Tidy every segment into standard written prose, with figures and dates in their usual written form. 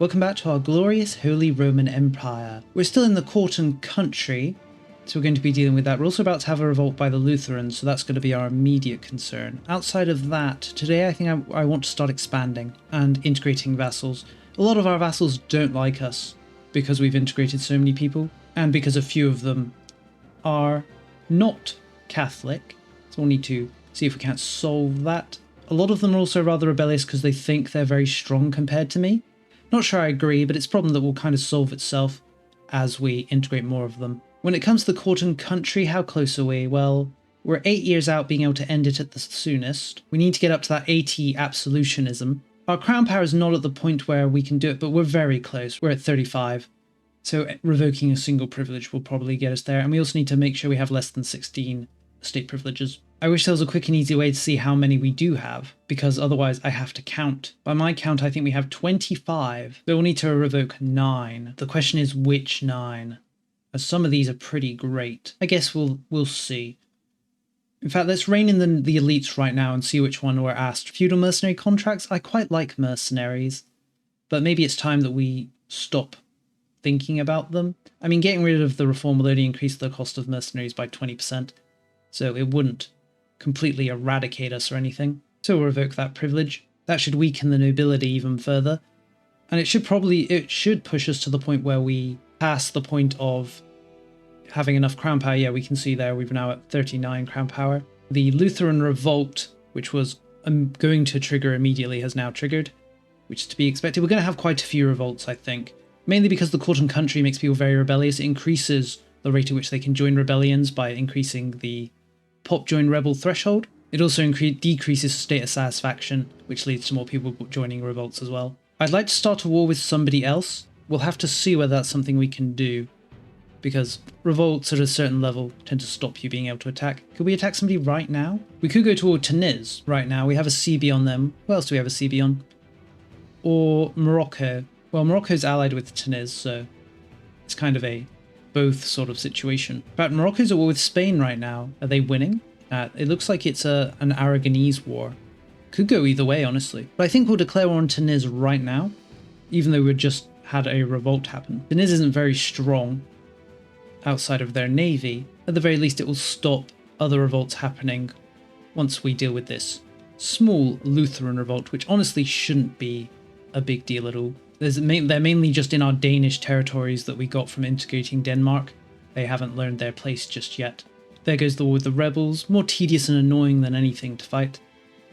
Welcome back to our glorious Holy Roman Empire. We're still in the court and country, so we're going to be dealing with that. We're also about to have a revolt by the Lutherans, so that's going to be our immediate concern. Outside of that, today I think I want to start expanding and integrating vassals. A lot of our vassals don't like us because we've integrated so many people, and because a few of them are not Catholic, so we'll need to see if we can't solve that. A lot of them are also rather rebellious because they think they're very strong compared to me. Not sure I agree, but it's a problem that will kind of solve itself as we integrate more of them. When it comes to the court and country, how close are we? Well, we're 8 years out being able to end it at the soonest. We need to get up to that 80 absolutionism. Our crown power is not at the point where we can do it, but we're very close. We're at 35. So revoking a single privilege will probably get us there. And we also need to make sure we have less than 16 state privileges. I wish there was a quick and easy way to see how many we do have, because otherwise I have to count. By my count, I think we have 25. So we'll need to revoke 9. The question is which 9? As some of these are pretty great. I guess we'll see. In fact, let's rein in the elites right now and see which one we're asked. Feudal mercenary contracts? I quite like mercenaries, but maybe it's time that we stop thinking about them. I mean, getting rid of the reform will only increase the cost of mercenaries by 20%, so it wouldn't completely eradicate us or anything. So we'll revoke that privilege. That should weaken the nobility even further. And it should push us to the point where we pass the point of having enough crown power. Yeah, we can see there we're now at 39 crown power. The Lutheran revolt, which was going to trigger immediately, has now triggered, which is to be expected. We're going to have quite a few revolts, I think. Mainly because the court and country makes people very rebellious. It increases the rate at which they can join rebellions by increasing the pop join rebel threshold. It also decreases state of satisfaction, which leads to more people joining revolts as well. I'd like to start a war with somebody else. We'll have to see whether that's something we can do, because revolts at a certain level tend to stop you being able to attack. Could we attack somebody right now? We could go toward Tunis right now. We have a CB on them. What else do we have a CB on? Or Morocco. Well, Morocco's allied with Tunis, so it's kind of a both sort of situation. In fact, Morocco's at war with Spain right now. Are they winning? It looks like it's an Aragonese war. Could go either way, honestly. But I think we'll declare war on Tunis right now, even though we just had a revolt happen. Tunis isn't very strong outside of their navy. At the very least, it will stop other revolts happening once we deal with this small Lutheran revolt, which honestly shouldn't be a big deal at all. They're mainly just in our Danish territories that we got from integrating Denmark. They haven't learned their place just yet. There goes the war with the rebels. More tedious and annoying than anything to fight,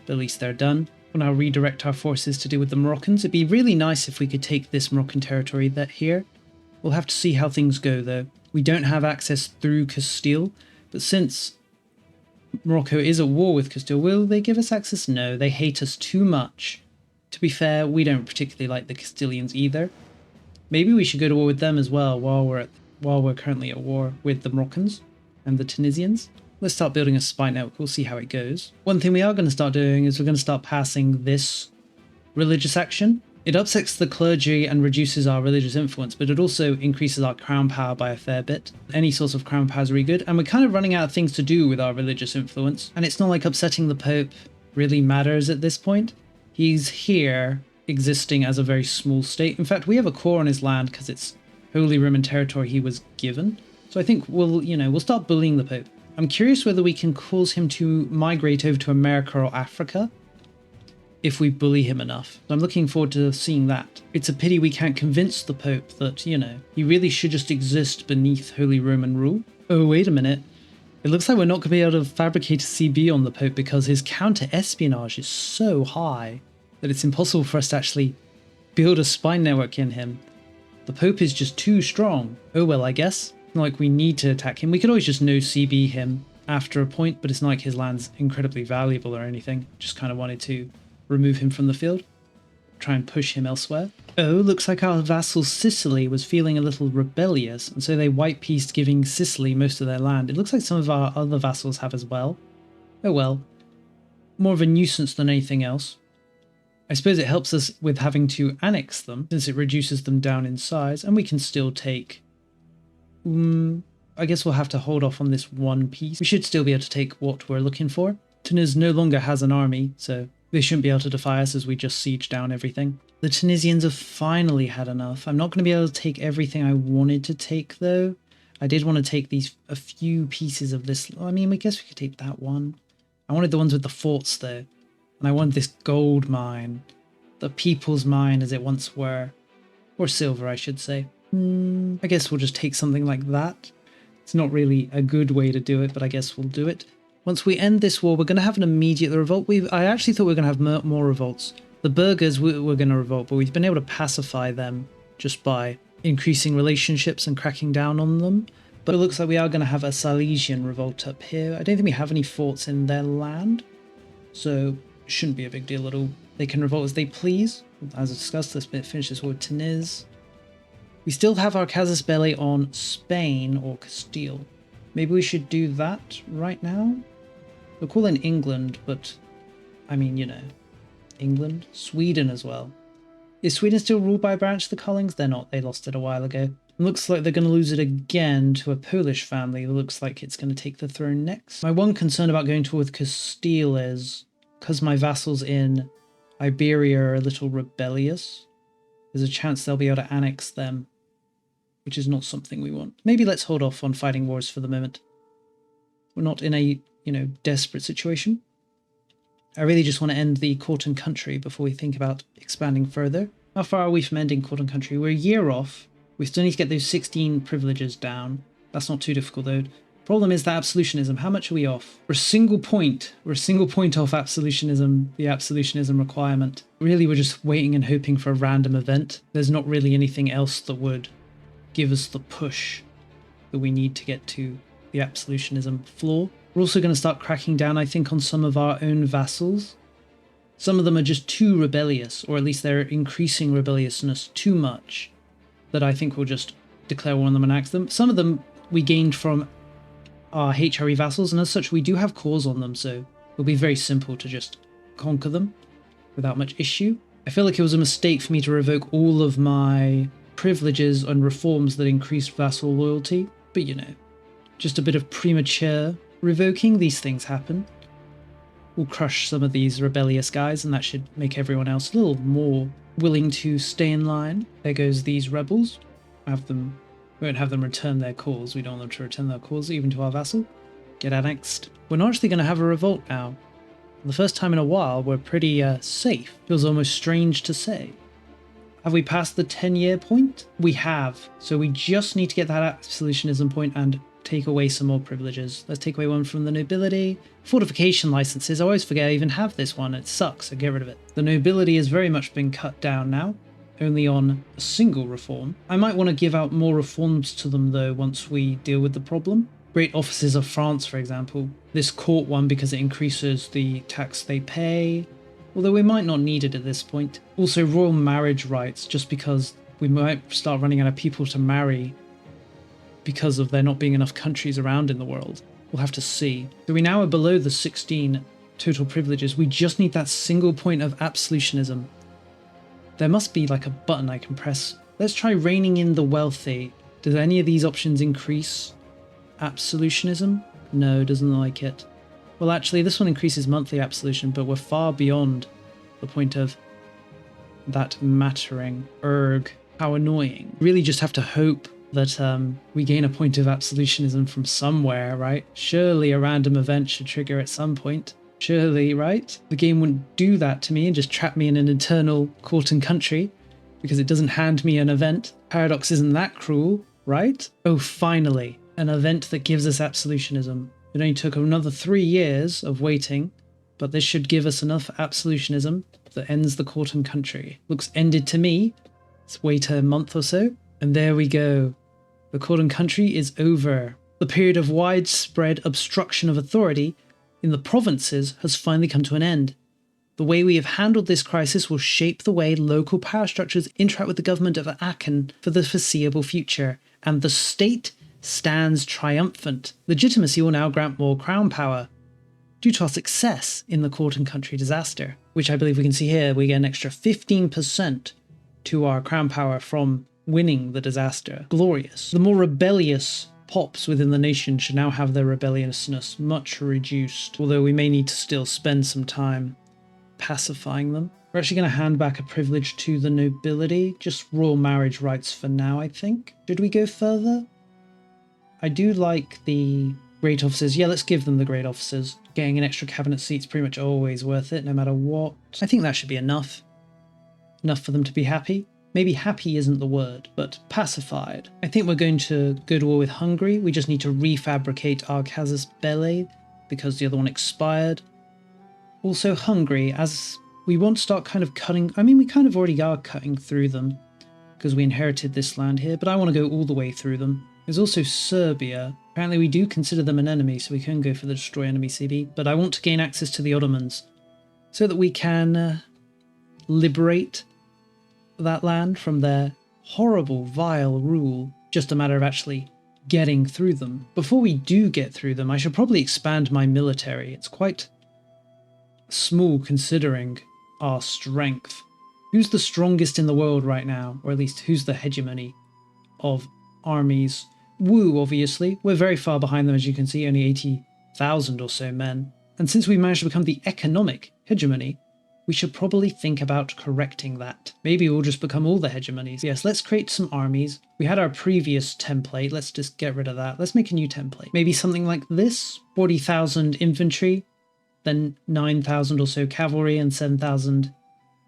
but at least they're done. We'll now redirect our forces to deal with the Moroccans. It'd be really nice if we could take this Moroccan territory here. We'll have to see how things go though. We don't have access through Castile, but since Morocco is at war with Castile, will they give us access? No, they hate us too much. To be fair, we don't particularly like the Castilians either. Maybe we should go to war with them as well while we're currently at war with the Moroccans and the Tunisians. Let's start building a spy network. We'll see how it goes. One thing we are going to start doing is we're going to start passing this religious action. It upsets the clergy and reduces our religious influence, but it also increases our crown power by a fair bit. Any source of crown power is really good, and we're kind of running out of things to do with our religious influence. And it's not like upsetting the Pope really matters at this point. He's here existing as a very small state. In fact, we have a core on his land because it's Holy Roman territory he was given. So I think we'll start bullying the Pope. I'm curious whether we can cause him to migrate over to America or Africa if we bully him enough. I'm looking forward to seeing that. It's a pity we can't convince the Pope that, he really should just exist beneath Holy Roman rule. Oh, wait a minute. It looks like we're not going to be able to fabricate a CB on the Pope because his counter-espionage is so high that it's impossible for us to actually build a spy network in him. The Pope is just too strong. Oh well, I guess. Not like we need to attack him. We could always just no CB him after a point, but it's not like his land's incredibly valuable or anything. Just kind of wanted to remove him from the field. Try and push him elsewhere. Oh, looks like our vassal Sicily was feeling a little rebellious, and so they white-pieced, giving Sicily most of their land. It looks like some of our other vassals have as well. Oh well. More of a nuisance than anything else. I suppose it helps us with having to annex them, since it reduces them down in size, and we can still take... I guess we'll have to hold off on this one piece. We should still be able to take what we're looking for. Tunis no longer has an army, so They shouldn't be able to defy us as we just siege down everything. The Tunisians have finally had enough. I'm not going to be able to take everything I wanted to take, though. I did want to take a few pieces of this. I mean, I guess we could take that one. I wanted the ones with the forts, though. And I wanted this gold mine. The people's mine, as it once were. Or silver, I should say. I guess we'll just take something like that. It's not really a good way to do it, but I guess we'll do it. Once we end this war, we're going to have an immediate revolt. I actually thought we were going to have more revolts. The burghers were going to revolt, but we've been able to pacify them just by increasing relationships and cracking down on them. But it looks like we are going to have a Silesian revolt up here. I don't think we have any forts in their land, so it shouldn't be a big deal at all. They can revolt as they please. As discussed, let's finish this war with Tunis. We still have our casus belli on Spain or Castile. Maybe we should do that right now? We're calling England, but I mean, you know, England, Sweden as well. Is Sweden still ruled by a branch of the Karlings? They're not. They lost it a while ago. It looks like they're going to lose it again to a Polish family. It looks like it's going to take the throne next. My one concern about going to war with Castile is because my vassals in Iberia are a little rebellious. There's a chance they'll be able to annex them, which is not something we want. Maybe let's hold off on fighting wars for the moment. We're not in a, desperate situation. I really just want to end the court and country before we think about expanding further. How far are we from ending court and country? We're a year off. We still need to get those 16 privileges down. That's not too difficult though. Problem is that absolutionism. How much are we off? We're a single point. We're a single point off absolutionism, the absolutionism requirement. Really, we're just waiting and hoping for a random event. There's not really anything else that would give us the push that we need to get to the absolutionism floor. We're also going to start cracking down, I think, on some of our own vassals. Some of them are just too rebellious, or at least they're increasing rebelliousness too much, that I think we'll just declare war on them and axe them. Some of them we gained from our HRE vassals, and as such we do have cores on them, so it'll be very simple to just conquer them without much issue. I feel like it was a mistake for me to revoke all of my privileges and reforms that increased vassal loyalty, but just a bit of premature revoking. These things happen. We'll crush some of these rebellious guys, and that should make everyone else a little more willing to stay in line. There goes these rebels. We won't have them return their cause. We don't want them to return their cause even to our vassal. Get annexed. We're not actually going to have a revolt now. For the first time in a while, we're pretty safe. Feels almost strange to say. Have we passed the 10-year point? We have. So we just need to get that absolutionism point and take away some more privileges. Let's take away one from the nobility. Fortification licenses. I always forget I even have this one. It sucks, so get rid of it. The nobility has very much been cut down now, only on a single reform. I might want to give out more reforms to them though once we deal with the problem. Great offices of France, for example. This court one because it increases the tax they pay, although we might not need it at this point. Also royal marriage rights, just because we might start running out of people to marry because of there not being enough countries around in the world. We'll have to see. So we now are below the 16 total privileges. We just need that single point of absolutionism. There must be like a button I can press. Let's try reining in the wealthy. Does any of these options increase absolutionism? No, doesn't like it. Well, actually, this one increases monthly absolution, but we're far beyond the point of that mattering. Erg. How annoying. Really just have to hope that we gain a point of absolutionism from somewhere, right? Surely a random event should trigger at some point. Surely, right? The game wouldn't do that to me and just trap me in an eternal court and country because it doesn't hand me an event. Paradox isn't that cruel, right? Oh, finally, an event that gives us absolutionism. It only took another 3 years of waiting, but this should give us enough absolutionism that ends the court and country. Looks ended to me. Let's wait a month or so. And there we go. The court and country is over. The period of widespread obstruction of authority in the provinces has finally come to an end. The way we have handled this crisis will shape the way local power structures interact with the government of Aachen for the foreseeable future, and the state stands triumphant. Legitimacy will now grant more crown power. Due to our success in the court and country disaster, which I believe we can see here, we get an extra 15% to our crown power from winning the disaster. Glorious. The more rebellious pops within the nation should now have their rebelliousness much reduced, although we may need to still spend some time pacifying them. We're actually going to hand back a privilege to the nobility, just royal marriage rights for now, I think. Should we go further? I do like the great officers. Yeah, let's give them the great officers. Getting an extra cabinet seat's pretty much always worth it, no matter what. I think that should be enough. Enough for them to be happy. Maybe happy isn't the word, but pacified. I think we're going to go to war with Hungary. We just need to refabricate our casus belli because the other one expired. Also Hungary, as we want to start kind of cutting... I mean, we kind of already are cutting through them because we inherited this land here, but I want to go all the way through them. There's also Serbia. Apparently we do consider them an enemy, so we can go for the destroy enemy CB, but I want to gain access to the Ottomans so that we can liberate that land from their horrible, vile rule. Just a matter of actually getting through them. Before we do get through them, I should probably expand my military. It's quite small considering our strength. Who's the strongest in the world right now? Or at least who's the hegemony of armies? Wu, obviously. We're very far behind them, as you can see, only 80,000 or so men. And since we managed to become the economic hegemony, we should probably think about correcting that. Maybe we'll just become all the hegemonies. Yes, let's create some armies. We had our previous template. Let's just get rid of that. Let's make a new template. Maybe something like this. 40,000 infantry, then 9,000 or so cavalry and 7,000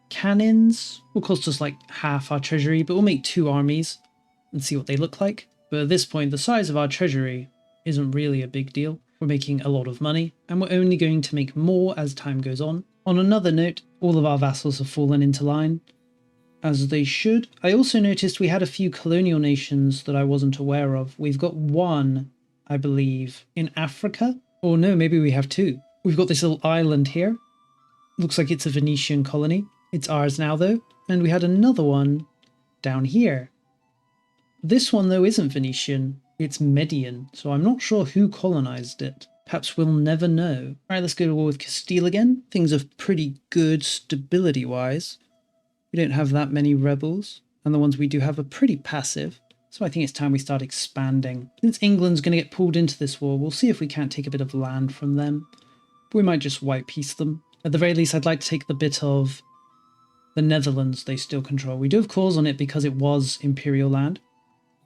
cannons. Will cost us like half our treasury, but we'll make 2 armies and see what they look like. But at this point, the size of our treasury isn't really a big deal. We're making a lot of money, and we're only going to make more as time goes on. On another note, all of our vassals have fallen into line, as they should. I also noticed we had a few colonial nations that I wasn't aware of. We've got one, I believe, in Africa. Or no, maybe we have 2. We've got this little island here. Looks like it's a Venetian colony. It's ours now, though. And we had another one down here. This one, though, isn't Venetian. It's Median, so I'm not sure who colonized it. Perhaps we'll never know. Alright, let's go to war with Castile again. Things are pretty good stability-wise. We don't have that many rebels, and the ones we do have are pretty passive. So I think it's time we start expanding. Since England's going to get pulled into this war, we'll see if we can't take a bit of land from them. We might just white peace them. At the very least, I'd like to take the bit of the Netherlands they still control. We do have clause on it because it was imperial land.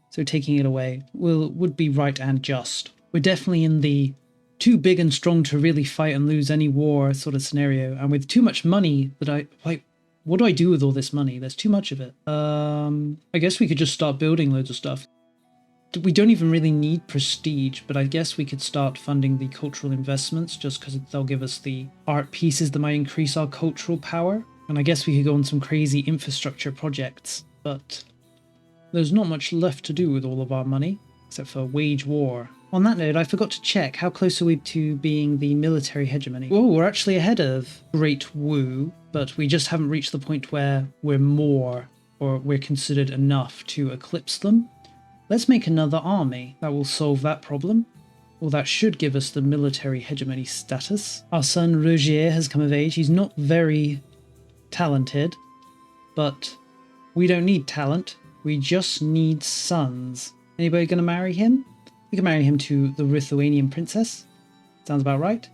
So taking it away would be right and just. We're definitely in the too big and strong to really fight and lose any war sort of scenario. And with too much money that what do I do with all this money? There's too much of it. I guess we could just start building loads of stuff. We don't even really need prestige, but I guess we could start funding the cultural investments just because they'll give us the art pieces that might increase our cultural power. And I guess we could go on some crazy infrastructure projects, but there's not much left to do with all of our money, except for wage war. On that note, I forgot to check how close are we to being the military hegemony. Oh, we're actually ahead of Great Wu, but we just haven't reached the point where we're more, or we're considered enough to eclipse them. Let's make another army. That will solve that problem. Well, that should give us the military hegemony status. Our son Roger has come of age. He's not very talented, but we don't need talent. We just need sons. Anybody gonna marry him? We can marry him to the Lithuanian princess. Sounds about right.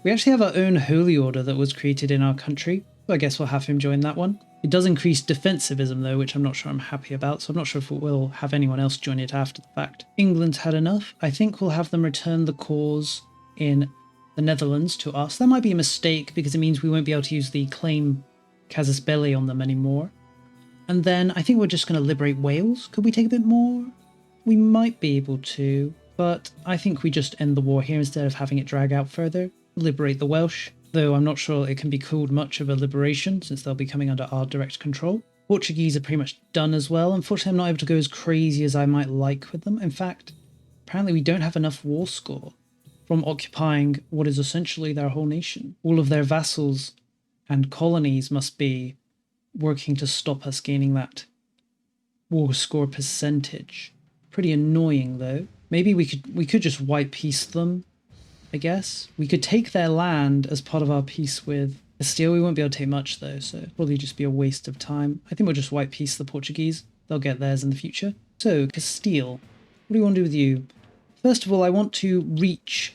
We actually have our own holy order that was created in our country, so I guess we'll have him join that one. It does increase defensivism though, which I'm not sure I'm happy about, so I'm not sure if we'll have anyone else join it after the fact. England's had enough. I think we'll have them return the cause in the Netherlands to us. That might be a mistake because it means we won't be able to use the claim casus belli on them anymore. And then I think we're just going to liberate Wales. Could we take a bit more? We might be able to, but I think we just end the war here instead of having it drag out further. Liberate the Welsh, though I'm not sure it can be called much of a liberation since they'll be coming under our direct control. Portuguese are pretty much done as well. Unfortunately, I'm not able to go as crazy as I might like with them. In fact, apparently we don't have enough war score from occupying what is essentially their whole nation. All of their vassals and colonies must be working to stop us gaining that war score percentage. Pretty annoying though. Maybe we could just white peace them, I guess. We could take their land as part of our peace with Castile. We won't be able to take much though, so it'll probably just be a waste of time. I think we'll just white peace the Portuguese. They'll get theirs in the future. So, Castile, what do we want to do with you? First of all, I want to reach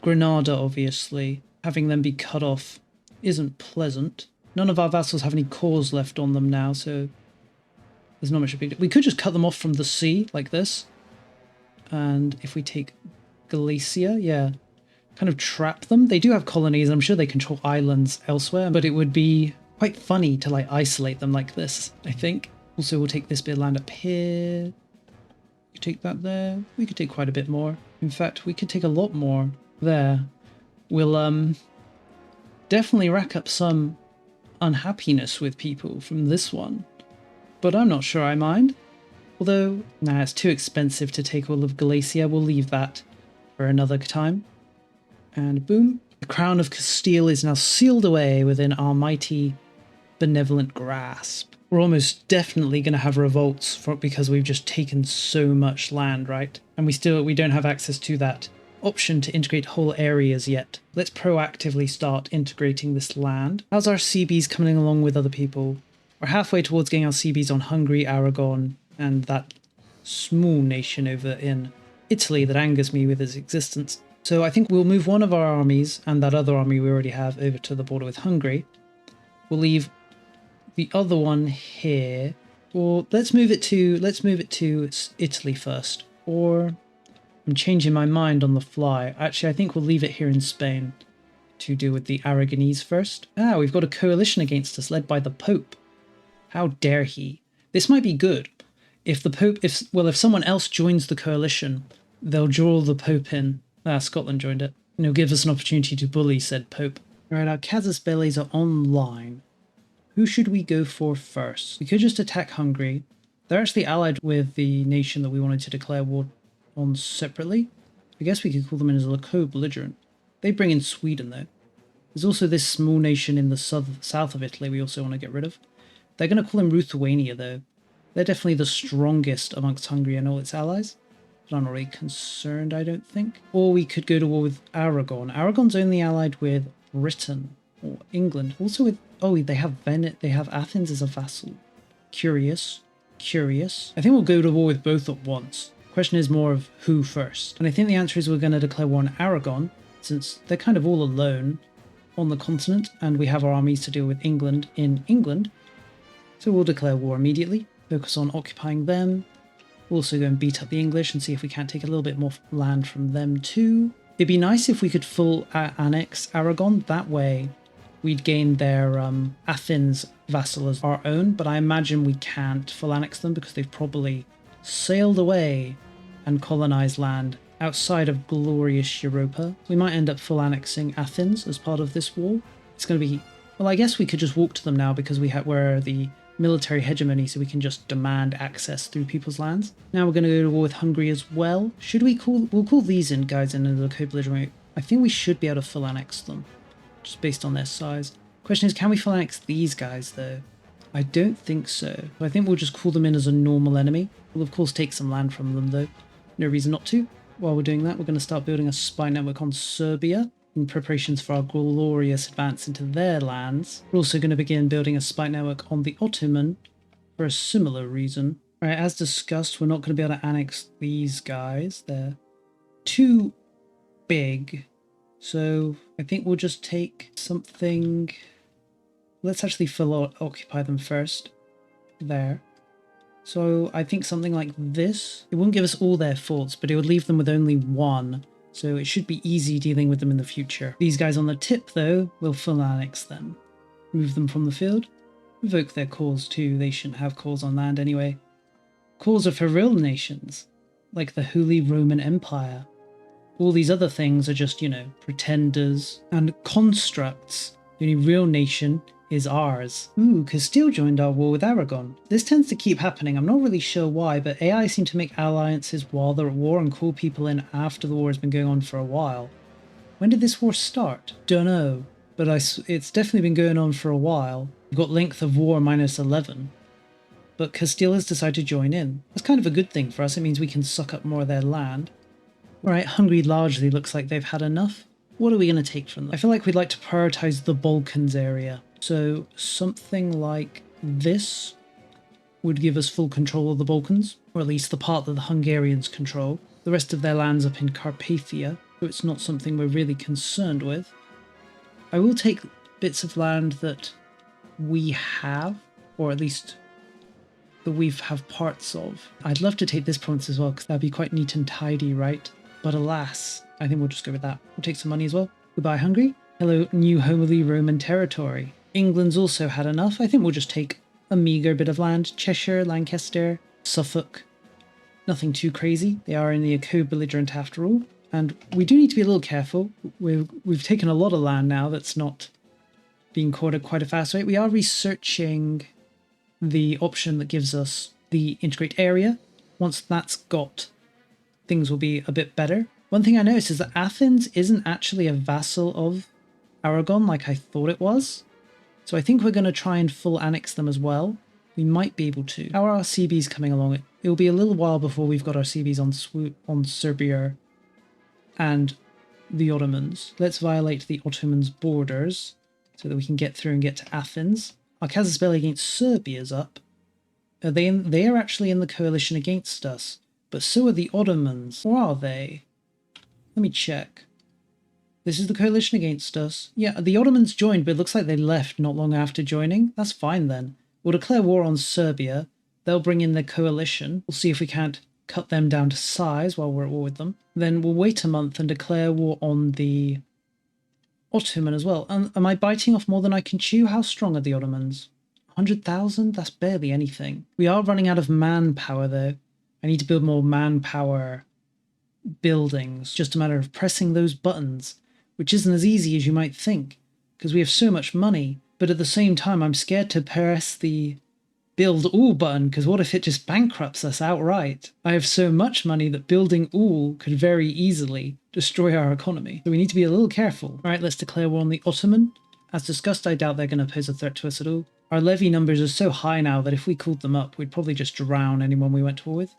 Granada, obviously, having them be cut off isn't pleasant. None of our vassals have any cores left on them now, so there's not much of a big deal. We could just cut them off from the sea, like this. And if we take Galicia, yeah, kind of trap them. They do have colonies, I'm sure they control islands elsewhere, but it would be quite funny to like isolate them like this, I think. Also, we'll take this bit of land up here. We could take that there. We could take quite a bit more. In fact, we could take a lot more there. We'll definitely rack up some unhappiness with people from this one, but I'm not sure I mind. Although, nah, it's too expensive to take all of Galicia. We'll leave that for another time. And boom, the crown of Castile is now sealed away within our mighty benevolent grasp. We're almost definitely going to have revolts because we've just taken so much land, right? And we don't have access to that option to integrate whole areas yet. Let's proactively start integrating this land. How's our CBs coming along with other people? We're halfway towards getting our CBs on Hungary, Aragon, and that small nation over in Italy that angers me with its existence. So I think we'll move one of our armies and that other army we already have over to the border with Hungary. We'll leave the other one here, or let's move it to Italy first. Or I'm changing my mind on the fly. Actually, I think we'll leave it here in Spain to deal with the Aragonese first. Ah, we've got a coalition against us led by the Pope. How dare he? This might be good. If the Pope, if someone else joins the coalition, they'll draw the Pope in. Ah, Scotland joined it. And it'll give us an opportunity to bully said Pope. Alright, our casus bellis are online. Who should we go for first? We could just attack Hungary. They're actually allied with the nation that we wanted to declare war on separately. I guess we could call them in as a co-belligerent. They bring in Sweden though. There's also this small nation in the south of Italy we also want to get rid of. They're going to call him Ruthenia though. They're definitely the strongest amongst Hungary and all its allies. But I'm not really concerned, I don't think. Or we could go to war with Aragon. Aragon's only allied with Britain or England. Also with, oh, they have Athens as a vassal. Curious. I think we'll go to war with both at once. Question is more of who first. And I think the answer is we're going to declare war on Aragon, since they're kind of all alone on the continent, and we have our armies to deal with England in England. So we'll declare war immediately. Focus on occupying them. We'll also go and beat up the English and see if we can't take a little bit more land from them too. It'd be nice if we could full annex Aragon. That way we'd gain their Athens vassal as our own, but I imagine we can't full annex them because they've probably sailed away and colonized land outside of glorious Europa. We might end up full annexing Athens as part of this war. It's going to be, well, I guess we could just walk to them now because we're the military hegemony, so we can just demand access through people's lands. Now we're going to go to war with Hungary as well. We'll call these guys in the co-belligerent. I think we should be able to full annex them, just based on their size. Question is, can we full annex these guys though? I don't think so. I think we'll just call them in as a normal enemy. We'll of course take some land from them though. No reason not to. While we're doing that, we're going to start building a spy network on Serbia in preparations for our glorious advance into their lands. We're also going to begin building a spy network on the Ottoman for a similar reason. Alright, as discussed, we're not going to be able to annex these guys. They're too big. So I think we'll just take something. Let's actually occupy them first. There. So I think something like this. It wouldn't give us all their forts, but it would leave them with only one. So it should be easy dealing with them in the future. These guys on the tip, though, will full annex them. Remove them from the field. Revoke their cores too. They shouldn't have cores on land anyway. Cores are for real nations, like the Holy Roman Empire. All these other things are just, pretenders and constructs. The only real nation is ours. Ooh, Castile joined our war with Aragon. This tends to keep happening. I'm not really sure why, but AI seem to make alliances while they're at war and call people in after the war has been going on for a while. When did this war start? Don't know, but it's definitely been going on for a while. We've got length of war -11, but Castile has decided to join in. That's kind of a good thing for us. It means we can suck up more of their land. Alright, Hungary largely looks like they've had enough. What are we going to take from them? I feel like we'd like to prioritize the Balkans area. So something like this would give us full control of the Balkans, or at least the part that the Hungarians control. The rest of their land's up in Carpathia, so it's not something we're really concerned with. I will take bits of land that we have, or at least that we have parts of. I'd love to take this province as well, because that'd be quite neat and tidy, right? But alas, I think we'll just go with that. We'll take some money as well. Goodbye, Hungary. Hello, new Holy Roman territory. England's also had enough. I think we'll just take a meagre bit of land. Cheshire, Lancaster, Suffolk. Nothing too crazy. They are in the co-belligerent after all. And we do need to be a little careful. We've taken a lot of land now that's not being caught at quite a fast rate. We are researching the option that gives us the integrate area. Once that's got, things will be a bit better. One thing I noticed is that Athens isn't actually a vassal of Aragon like I thought it was. So I think we're going to try and full annex them as well. We might be able to. How are our CBs coming along? It'll be a little while before we've got our CBs on Serbia and the Ottomans. Let's violate the Ottomans' borders so that we can get through and get to Athens. Our casus belli against Serbia is up. They are actually in the coalition against us, but so are the Ottomans. Or are they? Let me check. This is the coalition against us. Yeah, the Ottomans joined, but it looks like they left not long after joining. That's fine then. We'll declare war on Serbia. They'll bring in their coalition. We'll see if we can't cut them down to size while we're at war with them. Then we'll wait a month and declare war on the Ottoman as well. Am I biting off more than I can chew? How strong are the Ottomans? 100,000? That's barely anything. We are running out of manpower though. I need to build more manpower buildings. Just a matter of pressing those buttons, which isn't as easy as you might think, because we have so much money. But at the same time, I'm scared to press the build all button, because what if it just bankrupts us outright? I have so much money that building all could very easily destroy our economy. So we need to be a little careful. All right, let's declare war on the Ottoman. As discussed, I doubt they're going to pose a threat to us at all. Our levy numbers are so high now that if we called them up, we'd probably just drown anyone we went to war with.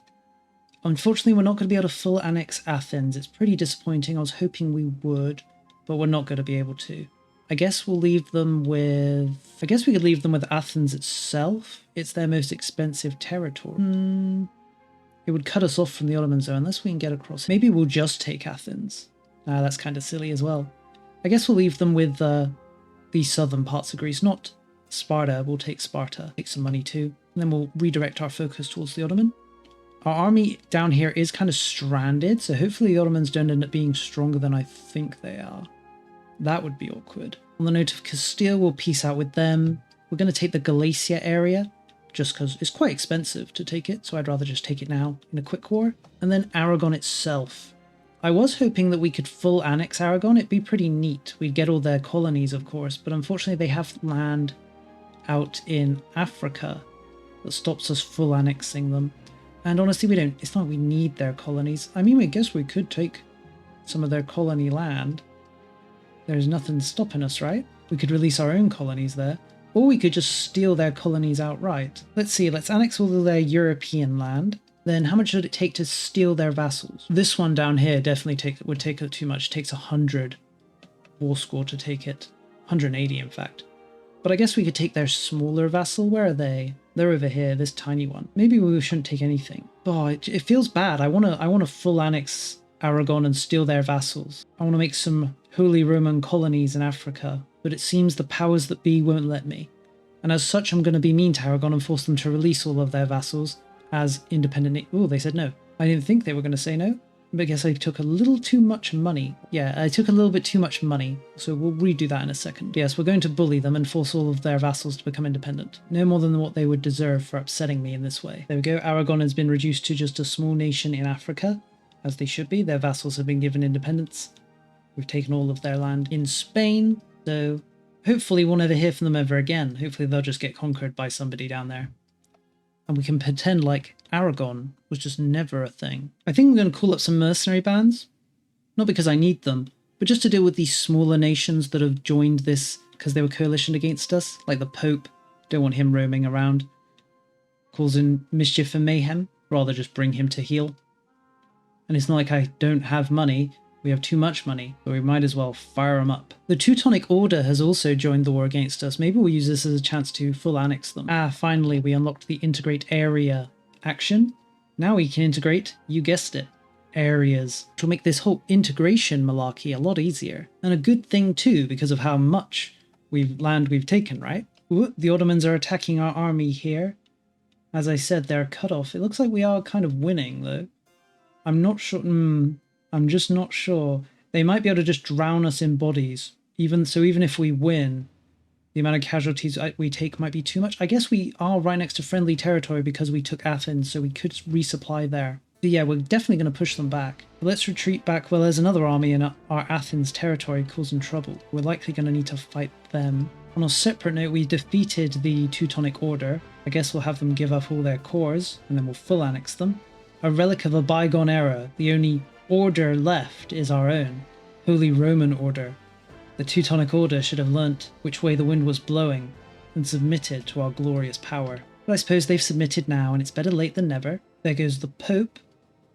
Unfortunately, we're not going to be able to full annex Athens. It's pretty disappointing. I was hoping we would, but we're not going to be able to. I guess we'll leave them with... I guess we could leave them with Athens itself. It's their most expensive territory. It would cut us off from the Ottomans though, unless we can get across. Maybe we'll just take Athens. That's kind of silly as well. I guess we'll leave them with the southern parts of Greece, not Sparta. We'll take Sparta, take some money too. And then we'll redirect our focus towards the Ottoman. Our army down here is kind of stranded, so hopefully the Ottomans don't end up being stronger than I think they are. That would be awkward. On the note of Castile, we'll peace out with them. We're going to take the Galicia area, just because it's quite expensive to take it, so I'd rather just take it now in a quick war. And then Aragon itself. I was hoping that we could full annex Aragon. It'd be pretty neat. We'd get all their colonies, of course, but unfortunately they have land out in Africa that stops us full annexing them. And honestly, we don't. It's not like we need their colonies. I mean, I guess we could take some of their colony land. There's nothing stopping us, right? We could release our own colonies there. Or we could just steal their colonies outright. Let's see, let's annex all of their European land. Then how much would it take to steal their vassals? This one down here definitely would take too much. It takes 100 war score to take it. 180, in fact. But I guess we could take their smaller vassal. Where are they? They're over here, this tiny one. Maybe we shouldn't take anything. Oh, it feels bad. I want to full annex Aragon and steal their vassals. I want to make some Holy Roman colonies in Africa, but it seems the powers that be won't let me. And as such, I'm going to be mean to Aragon and force them to release all of their vassals as independent... Oh, they said no. I didn't think they were going to say no. But I guess I took a little too much money. Yeah, I took a little bit too much money. So we'll redo that in a second. Yes, we're going to bully them and force all of their vassals to become independent. No more than what they would deserve for upsetting me in this way. There we go. Aragon has been reduced to just a small nation in Africa, as they should be. Their vassals have been given independence. We've taken all of their land in Spain. So hopefully we'll never hear from them ever again. Hopefully they'll just get conquered by somebody down there. And we can pretend like Aragon was just never a thing. I think I'm going to call up some mercenary bands. Not because I need them, but just to deal with these smaller nations that have joined this because they were coalitioned against us. Like the Pope. Don't want him roaming around, causing mischief and mayhem. Rather just bring him to heel. And it's not like I don't have money. We have too much money, but we might as well fire them up. The Teutonic Order has also joined the war against us. Maybe we'll use this as a chance to full annex them. Finally, we unlocked the integrate area action. Now we can integrate, you guessed it, areas, which will make this whole integration malarkey a lot easier. And a good thing too, because of how much we've taken, right? Ooh, the Ottomans are attacking our army here. As I said, they're cut off. It looks like we are kind of winning, though. I'm not sure. I'm just not sure. They might be able to just drown us in bodies. Even if we win, the amount of casualties we take might be too much. I guess we are right next to friendly territory because we took Athens, so we could resupply there. But yeah, we're definitely going to push them back. But let's retreat back. Well, there's another army in our Athens territory causing trouble. We're likely going to need to fight them. On a separate note, we defeated the Teutonic Order. I guess we'll have them give up all their cores, and then we'll full annex them. A relic of a bygone era. The only order left is our own. Holy Roman Order. The Teutonic Order should have learnt which way the wind was blowing and submitted to our glorious power. But I suppose they've submitted now, and it's better late than never. There goes the Pope.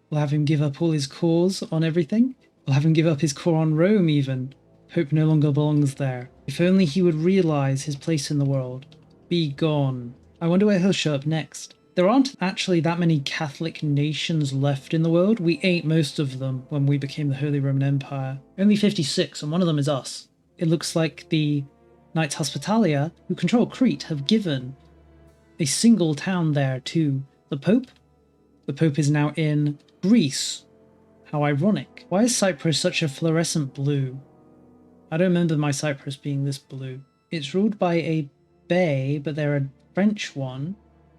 We'll have him give up all his cores on everything. We'll have him give up his core on Rome even. Pope no longer belongs there. If only he would realise his place in the world. Be gone. I wonder where he'll show up next. There aren't actually that many Catholic nations left in the world. We ate most of them when we became the Holy Roman Empire. Only 56, and one of them is us. It looks like the Knights Hospitalia, who control Crete, have given a single town there to the Pope. The Pope is now in Greece. How ironic. Why is Cyprus such a fluorescent blue? I don't remember my Cyprus being this blue. It's ruled by a bey, but they're a French one.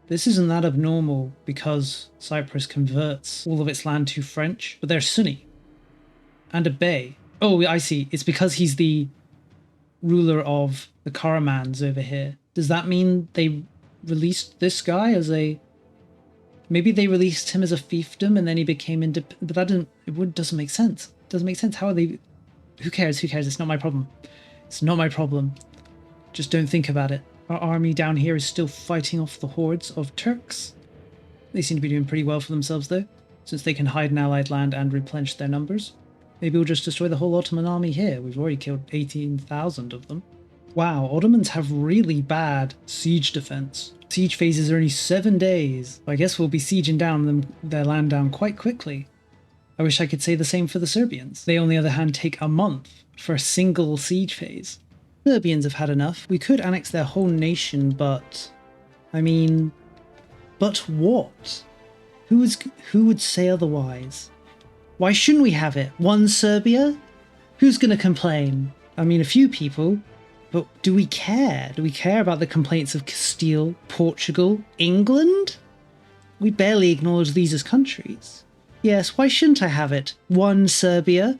This isn't that abnormal because Cyprus converts all of its land to French, but they're Sunni. And a bey. Oh, I see. It's because he's the ruler of the Karamans over here. Does that mean they released this guy as a... Maybe they released him as a fiefdom and then he became independent. But that doesn't make sense. It doesn't make sense. How are they... Who cares? Who cares? It's not my problem. It's not my problem. Just don't think about it. Our army down here is still fighting off the hordes of Turks. They seem to be doing pretty well for themselves though, since they can hide in allied land and replenish their numbers. Maybe we'll just destroy the whole Ottoman army here. We've already killed 18,000 of them. Wow, Ottomans have really bad siege defense. Siege phases are only 7 days. I guess we'll be sieging down their land down quite quickly. I wish I could say the same for the Serbians. They, on the other hand, take a month for a single siege phase. Serbians have had enough. We could annex their whole nation, but... I mean... But what? Who would say otherwise? Why shouldn't we have it? One Serbia? Who's going to complain? I mean, a few people. But do we care? Do we care about the complaints of Castile, Portugal, England? We barely acknowledge these as countries. Yes, why shouldn't I have it? One Serbia?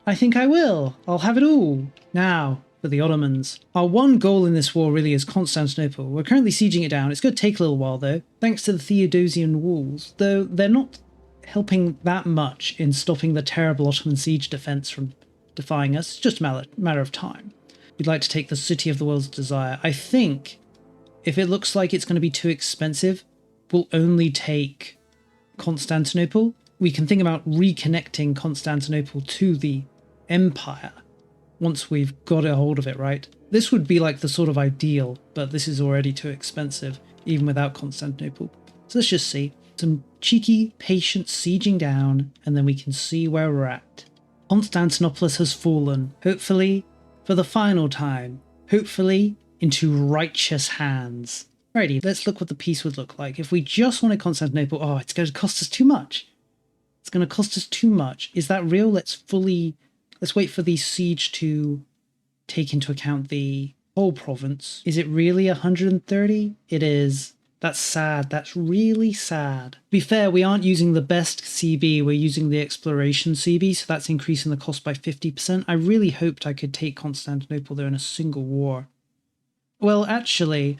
I think I will. I'll have it all. Now, for the Ottomans. Our one goal in this war really is Constantinople. We're currently sieging it down. It's going to take a little while though, thanks to the Theodosian walls, though they're not helping that much in stopping the terrible Ottoman siege defense from defying us. It's just a matter of time. We'd like to take the city of the world's desire. I think if it looks like it's going to be too expensive, we'll only take Constantinople. We can think about reconnecting Constantinople to the empire once we've got a hold of it, right? This would be like the sort of ideal, but this is already too expensive, even without Constantinople. So let's just see. Some cheeky, patient sieging down, and then we can see where we're at. Constantinople has fallen, hopefully for the final time, hopefully into righteous hands. Alrighty, let's look what the peace would look like. If we just wanted Constantinople, oh, it's going to cost us too much. It's going to cost us too much. Is that real? Let's wait for the siege to take into account the whole province. Is it really 130? It is. That's sad. That's really sad. To be fair, we aren't using the best CB. We're using the exploration CB, so that's increasing the cost by 50%. I really hoped I could take Constantinople there in a single war. Well, actually,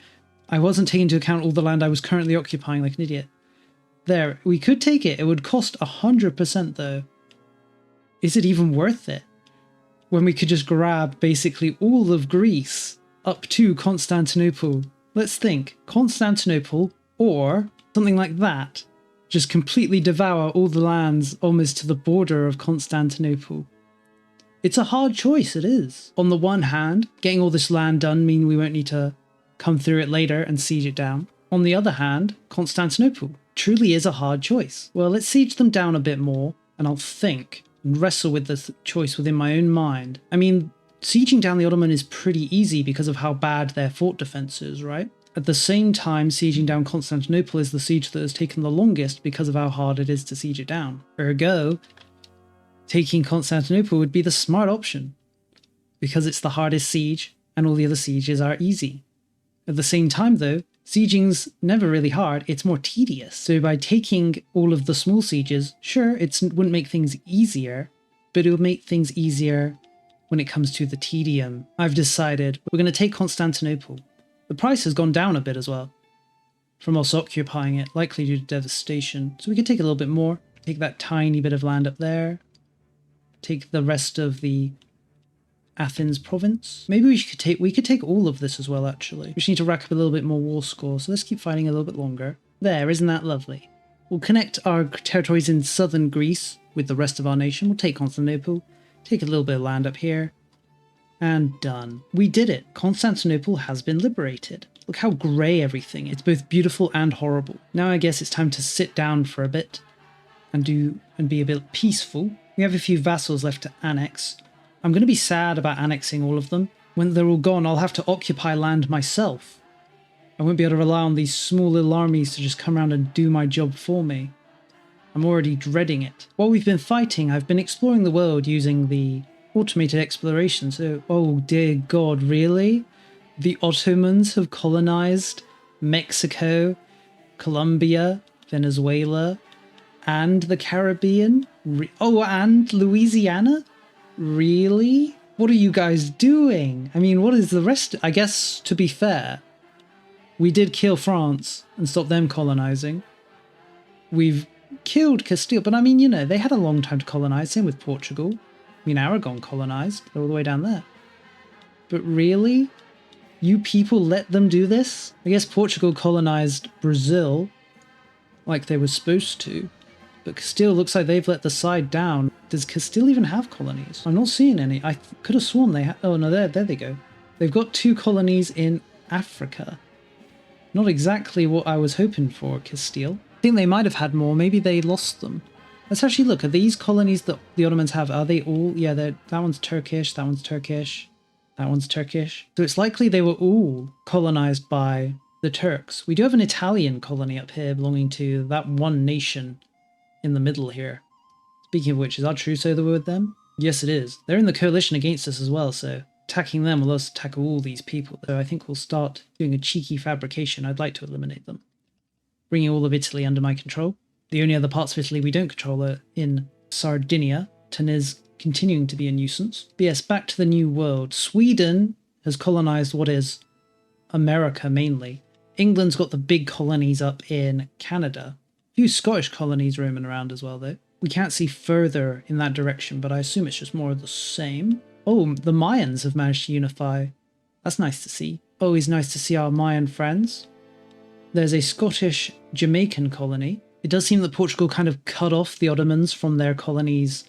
I wasn't taking into account all the land I was currently occupying like an idiot. There, we could take it. It would cost 100% though. Is it even worth it? When we could just grab basically all of Greece up to Constantinople. Let's think. Constantinople or something like that. Just completely devour all the lands almost to the border of Constantinople. It's a hard choice, it is. On the one hand, getting all this land done means we won't need to come through it later and siege it down. On the other hand, Constantinople truly is a hard choice. Well, let's siege them down a bit more and I'll think and wrestle with this choice within my own mind. I mean, sieging down the Ottoman is pretty easy because of how bad their fort defense is, right? At the same time, sieging down Constantinople is the siege that has taken the longest because of how hard it is to siege it down. Ergo, taking Constantinople would be the smart option because it's the hardest siege and all the other sieges are easy. At the same time though, sieging's never really hard, it's more tedious. So by taking all of the small sieges, sure, it wouldn't make things easier, but it would make things easier when it comes to the tedium. I've decided we're going to take Constantinople. The price has gone down a bit as well from us occupying it, likely due to devastation. So we could take a little bit more, take that tiny bit of land up there, take the rest of the Athens province. Maybe we could take all of this as well, actually. We just need to rack up a little bit more war score, so let's keep fighting a little bit longer. There, isn't that lovely? We'll connect our territories in southern Greece with the rest of our nation. We'll take Constantinople, take a little bit of land up here, and done. We did it. Constantinople has been liberated. Look how grey everything is. It's both beautiful and horrible. Now I guess it's time to sit down for a bit and be a bit peaceful. We have a few vassals left to annex. I'm going to be sad about annexing all of them. When they're all gone, I'll have to occupy land myself. I won't be able to rely on these small little armies to just come around and do my job for me. I'm already dreading it. While we've been fighting, I've been exploring the world using the automated exploration. So, oh dear God, really? The Ottomans have colonized Mexico, Colombia, Venezuela, and the Caribbean? And Louisiana? Really? What are you guys doing? I mean, what is the rest? I guess, to be fair, we did kill France and stop them colonizing. We've killed Castile, but I mean, you know, they had a long time to colonize. Same with Portugal. I mean, Aragon colonized. They're all the way down there. But really? You people let them do this? I guess Portugal colonized Brazil like they were supposed to. But Castile looks like they've let the side down. Does Castile even have colonies? I'm not seeing any. I could have sworn they had... Oh, no, there they go. They've got 2 colonies in Africa. Not exactly what I was hoping for, Castile. I think they might have had more. Maybe they lost them. Let's actually look. Are these colonies that the Ottomans have, are they all... Yeah, that one's Turkish, that one's Turkish, that one's Turkish. So it's likely they were all colonized by the Turks. We do have an Italian colony up here belonging to that one nation in the middle here. Speaking of which, is our trousseau the with them? Yes, it is. They're in the coalition against us as well, so attacking them will also attack all these people. So I think we'll start doing a cheeky fabrication. I'd like to eliminate them. Bringing all of Italy under my control. The only other parts of Italy we don't control are in Sardinia. Tanez continuing to be a nuisance. But yes, back to the New World. Sweden has colonized what is America mainly. England's got the big colonies up in Canada. A few Scottish colonies roaming around as well, though. We can't see further in that direction, but I assume it's just more of the same. Oh, the Mayans have managed to unify. That's nice to see. Always nice to see our Mayan friends. There's a Scottish Jamaican colony. It does seem that Portugal kind of cut off the Ottomans from their colonies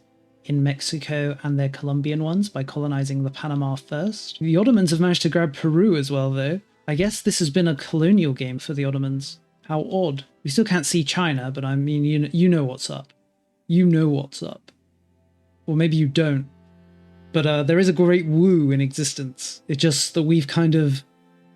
in Mexico and their Colombian ones by colonizing the Panama first. The Ottomans have managed to grab Peru as well, though. I guess this has been a colonial game for the Ottomans. How odd. We still can't see China, but I mean, you know what's up. You know what's up. Or maybe you don't. But there is a great Wu in existence. It's just that we've kind of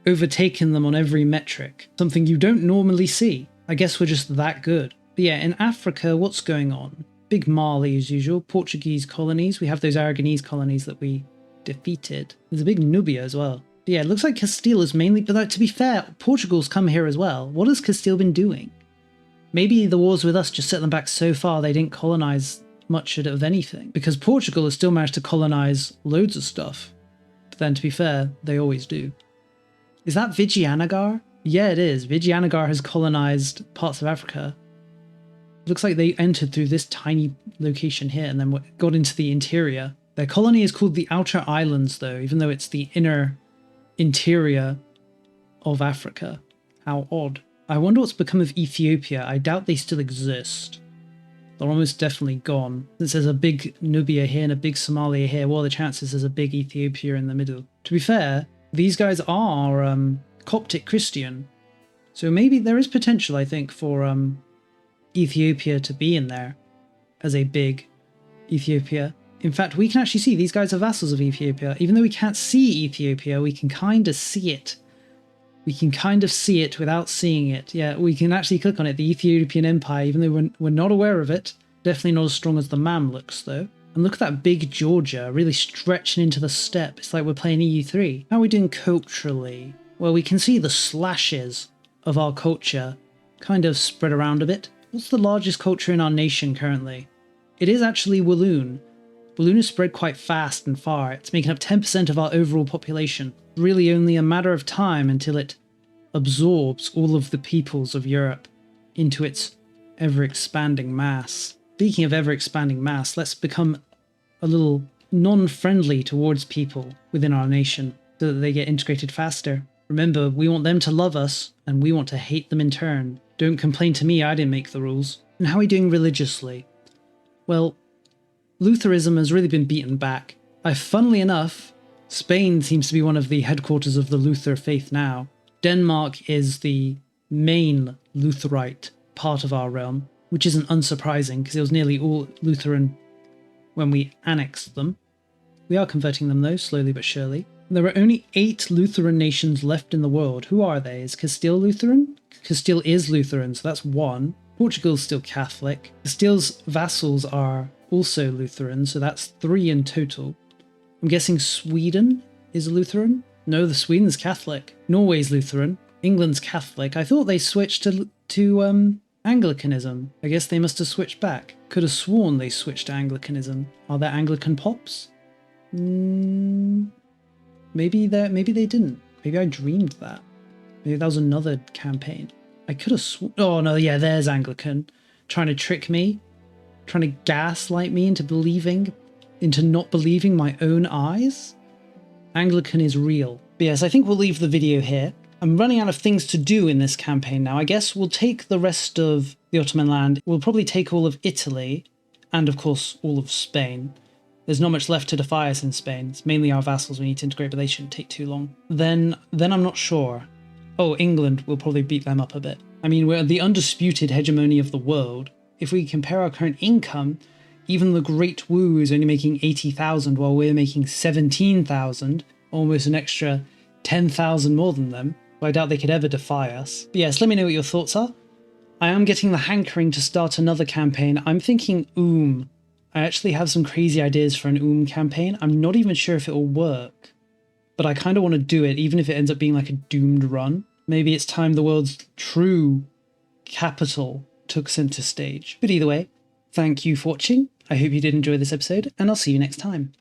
overtaken them on every metric. Something you don't normally see. I guess we're just that good. But yeah, in Africa, what's going on? Big Mali as usual. Portuguese colonies. We have those Aragonese colonies that we defeated. There's a big Nubia as well. But yeah, it looks like Castile is mainly... But to be fair, Portugal's come here as well. What has Castile been doing? Maybe the wars with us just set them back so far they didn't colonize much of anything. Because Portugal has still managed to colonize loads of stuff. But then, to be fair, they always do. Is that Vijayanagar? Yeah, it is. Vijayanagar has colonized parts of Africa. It looks like they entered through this tiny location here and then got into the interior. Their colony is called the Outer Islands, though, even though it's the inner interior of Africa. How odd. I wonder what's become of Ethiopia. I doubt they still exist. They're almost definitely gone. Since there's a big Nubia here and a big Somalia here, what are the chances there's a big Ethiopia in the middle? To be fair, these guys are Coptic Christian. So maybe there is potential, I think, for Ethiopia to be in there as a big Ethiopia. In fact, we can actually see these guys are vassals of Ethiopia. Even though we can't see Ethiopia, we can kind of see it. We can kind of see it without seeing it. Yeah, we can actually click on it. The Ethiopian Empire, even though we're not aware of it. Definitely not as strong as the Mamluks, though. And look at that big Georgia really stretching into the steppe. It's like we're playing EU3. How are we doing culturally? Well, we can see the slashes of our culture kind of spread around a bit. What's the largest culture in our nation currently? It is actually Walloon. Walloon is spread quite fast and far. It's making up 10% of our overall population. Really only a matter of time until it absorbs all of the peoples of Europe into its ever-expanding mass. Speaking of ever-expanding mass, let's become a little non-friendly towards people within our nation so that they get integrated faster. Remember, we want them to love us, and we want to hate them in turn. Don't complain to me, I didn't make the rules. And how are we doing religiously? Well, Lutheranism has really been beaten back. Funnily enough, Spain seems to be one of the headquarters of the Luther faith now. Denmark is the main Lutherite part of our realm, which isn't unsurprising because it was nearly all Lutheran when we annexed them. We are converting them though, slowly but surely. There are only 8 Lutheran nations left in the world. Who are they? Is Castile Lutheran? Castile is Lutheran, so that's 1. Portugal's still Catholic. Castile's vassals are also Lutheran, so that's 3 in total. I'm guessing Sweden is Lutheran? No, the Sweden's Catholic. Norway's Lutheran. England's Catholic. I thought they switched to Anglicanism. I guess they must have switched back. Could have sworn they switched to Anglicanism. Are there Anglican pops? Maybe they didn't. Maybe I dreamed that. Maybe that was another campaign. I could have sworn. Oh no, yeah, there's Anglican. Trying to trick me. Trying to gaslight me into not believing my own eyes. Anglican is real. But yes, I think we'll leave the video here. I'm running out of things to do in this campaign now. I guess we'll take the rest of the Ottoman land. We'll probably take all of Italy and of course all of Spain. There's not much left to defy us in Spain. It's mainly our vassals we need to integrate, but they shouldn't take too long. Then I'm not sure. Oh, England will probably beat them up a bit. I mean, we're the undisputed hegemony of the world. If we compare our current income, even the Great Wu is only making 80,000 while we're making 17,000, almost an extra 10,000 more than them. So I doubt they could ever defy us. But yes, let me know what your thoughts are. I am getting the hankering to start another campaign. I'm thinking I actually have some crazy ideas for an campaign. I'm not even sure if it will work, but I kind of want to do it, even if it ends up being like a doomed run. Maybe it's time the world's true capital took center stage. But either way, thank you for watching. I hope you did enjoy this episode, and I'll see you next time.